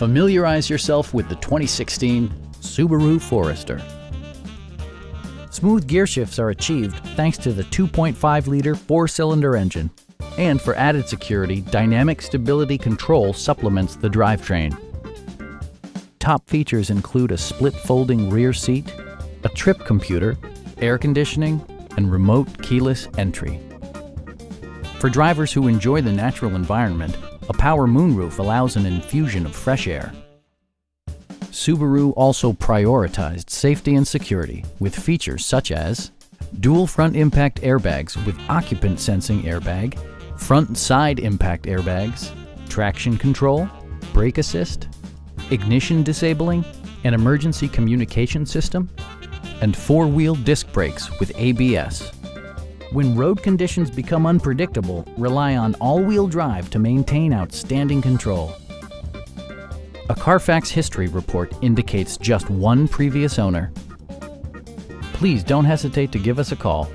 Familiarize yourself with the 2016 Subaru Forester. Smooth gear shifts are achieved thanks to the 2.5-liter four-cylinder engine. And for added security, dynamic stability control supplements the drivetrain. Top features include a split folding rear seat, a trip computer, air conditioning, and remote keyless entry. For drivers who enjoy the natural environment, a power moonroof allows an infusion of fresh air. Subaru also prioritized safety and security with features such as dual front impact airbags with occupant sensing airbag, front and side impact airbags, traction control, brake assist, ignition disabling, an emergency communication system, and four-wheel disc brakes with ABS. When road conditions become unpredictable, rely on all-wheel drive to maintain outstanding control. A Carfax history report indicates just one previous owner. Please don't hesitate to give us a call.